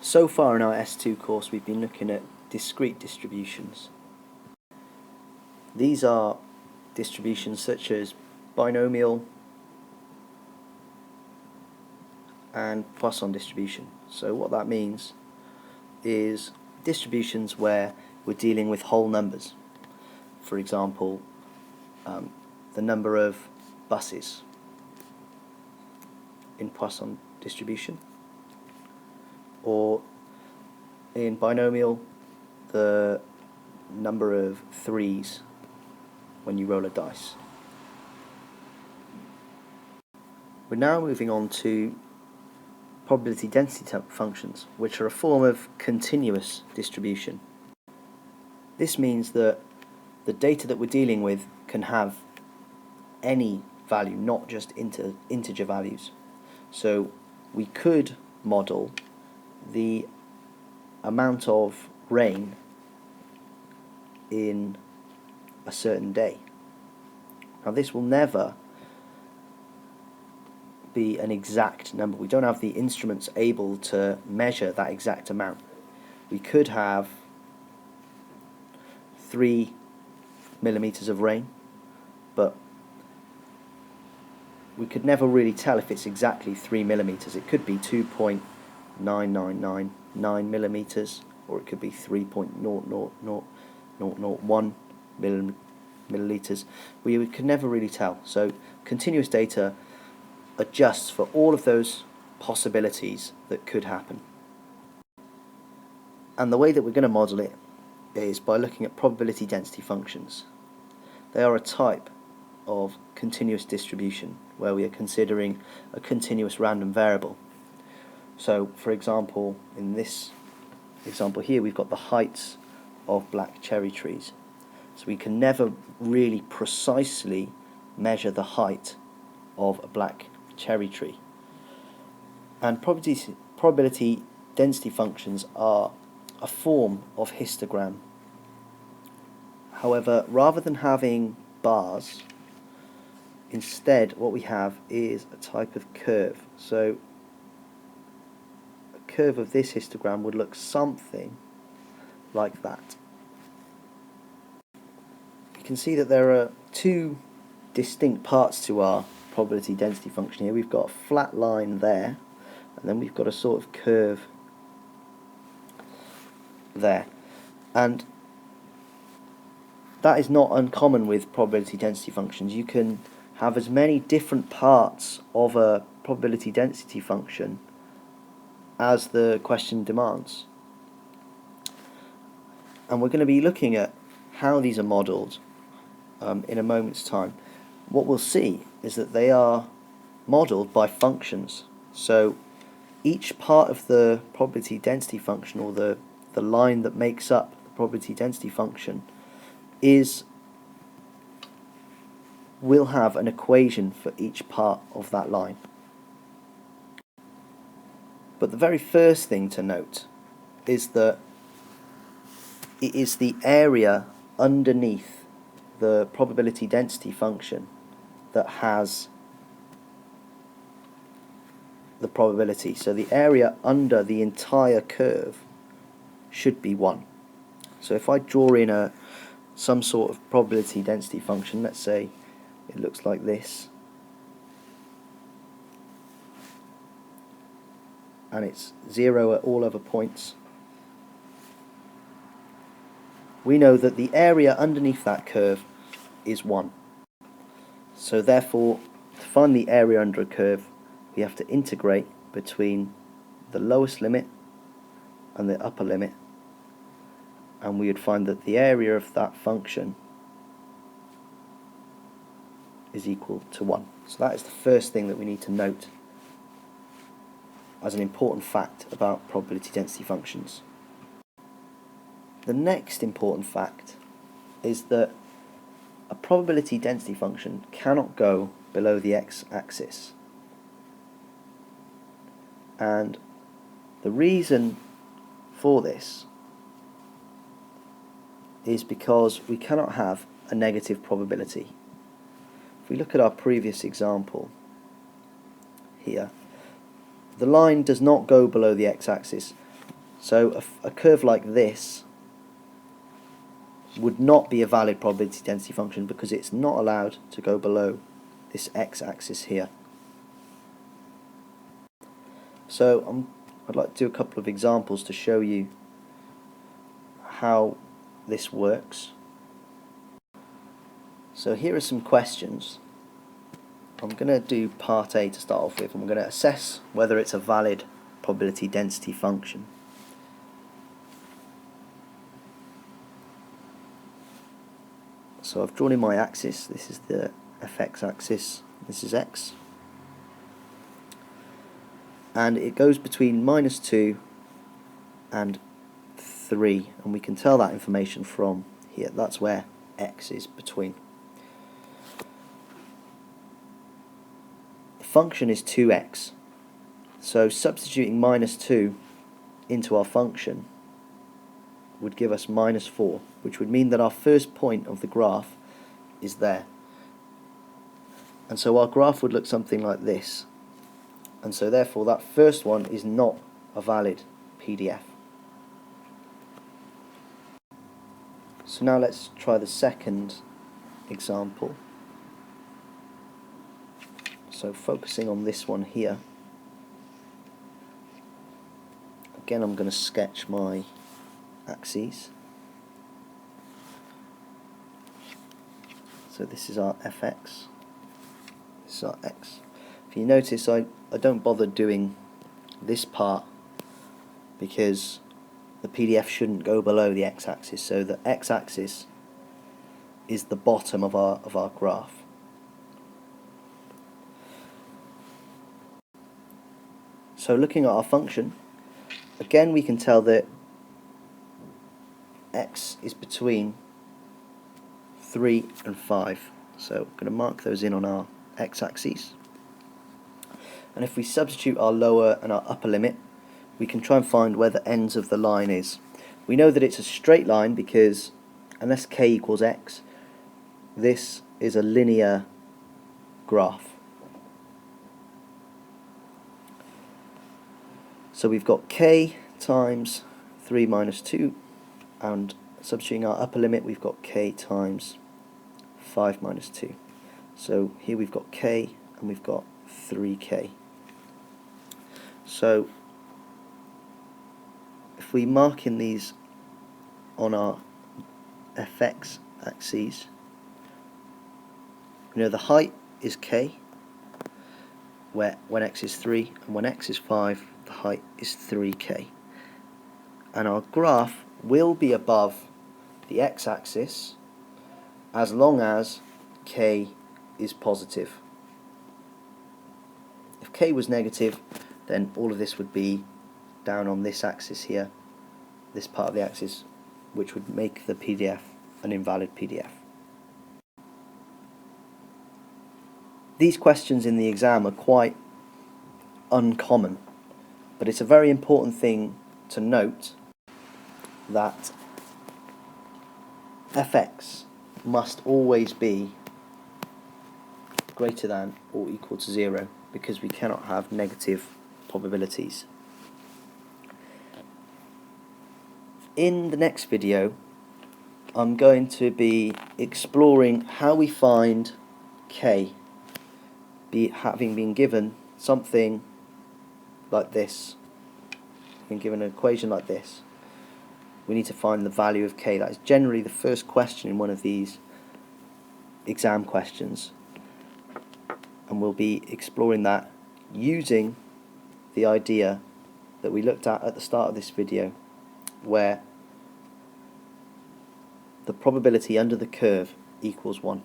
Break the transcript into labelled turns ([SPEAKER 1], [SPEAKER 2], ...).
[SPEAKER 1] So far in our S2 course we've been looking at discrete distributions. These are distributions such as binomial and Poisson distribution. So what that means is distributions where we're dealing with whole numbers. For example, the number of buses in Poisson distribution, or in binomial the number of threes when you roll a dice. We're now moving on to probability density functions, which are a form of continuous distribution. This means that the data that we're dealing with can have any value, not just integer values. So we could model the amount of rain in a certain day. Now this will never be an exact number. We don't have the instruments able to measure that exact amount. We could have 3 millimeters of rain, but we could never really tell if it's exactly 3 millimeters. It could be 2.9999 millimeters, or it could be 3.00001 milliliters. We could never really tell. So continuous data adjusts for all of those possibilities that could happen. And the way that we're going to model it is by looking at probability density functions. They are a type of continuous distribution where we are considering a continuous random variable. So for example, in this example here we've got the heights of black cherry trees. So we can never really precisely measure the height of a black cherry tree. And probability density functions are a form of histogram. However, rather than having bars, instead what we have is a type of curve. So a curve of this histogram would look something like that. You can see that there are two distinct parts to our probability density function here. We've got a flat line there, and then we've got a sort of curve there. And that is not uncommon with probability density functions. You can have as many different parts of a probability density function as the question demands. And we're going to be looking at how these are modelled in a moment's time. What we'll see is that they are modelled by functions. So each part of the probability density function, or the line that makes up the probability density function, will have an equation for each part of that line. But the very first thing to note is that it is the area underneath the probability density function that has the probability. So the area under the entire curve should be 1. So if I draw in some sort of probability density function, let's say it looks like this, and it's 0 at all other points, we know that the area underneath that curve is 1. So therefore, to find the area under a curve, we have to integrate between the lowest limit and the upper limit, and we would find that the area of that function is equal to 1. So that is the first thing that we need to note as an important fact about probability density functions. The next important fact is that a probability density function cannot go below the x-axis. And the reason for this is because we cannot have a negative probability. If we look at our previous example here, the line does not go below the x-axis. So a curve like this would not be a valid probability density function because it's not allowed to go below this x-axis here. So I'd like to do a couple of examples to show you how this works. So here are some questions. I'm going to do part A to start off with. I'm going to assess whether it's a valid probability density function. So I've drawn in my axis. This is the fx axis, this is x, and it goes between -2 and 3, and we can tell that information from here. That's where x is between. The function is 2x, so substituting -2 into our function would give us -4, which would mean that our first point of the graph is there. And so our graph would look something like this. And so therefore that first one is not a valid PDF. So now let's try the second example. So focusing on this one here. Again, I'm going to sketch my axes. So this is our fx, this is our x. If you notice, I don't bother doing this part because the PDF shouldn't go below the x-axis, so the x-axis is the bottom of our graph. So looking at our function, again we can tell that x is between 3 and 5. So I'm going to mark those in on our x-axis. And if we substitute our lower and our upper limit, we can try and find where the ends of the line is. We know that it's a straight line because unless k equals x, this is a linear graph. So we've got k times 3 minus 2, and substituting our upper limit, we've got k times 5 minus 2. So here we've got k and we've got 3k. So if we mark in these on our fx axes, you know the height is k, where when x is 3, and when x is 5, the height is 3k. And our graph will be above the x-axis as long as k is positive. If k was negative, then all of this would be down on this axis here, this part of the axis, which would make the PDF an invalid PDF. These questions in the exam are quite uncommon, but it's a very important thing to note that fx must always be greater than or equal to 0, because we cannot have negative probabilities. In the next video, I'm going to be exploring how we find k, having been given something like this, been given an equation like this. We need to find the value of k. That is generally the first question in one of these exam questions, and we'll be exploring that using the idea that we looked at the start of this video, where the probability under the curve equals 1.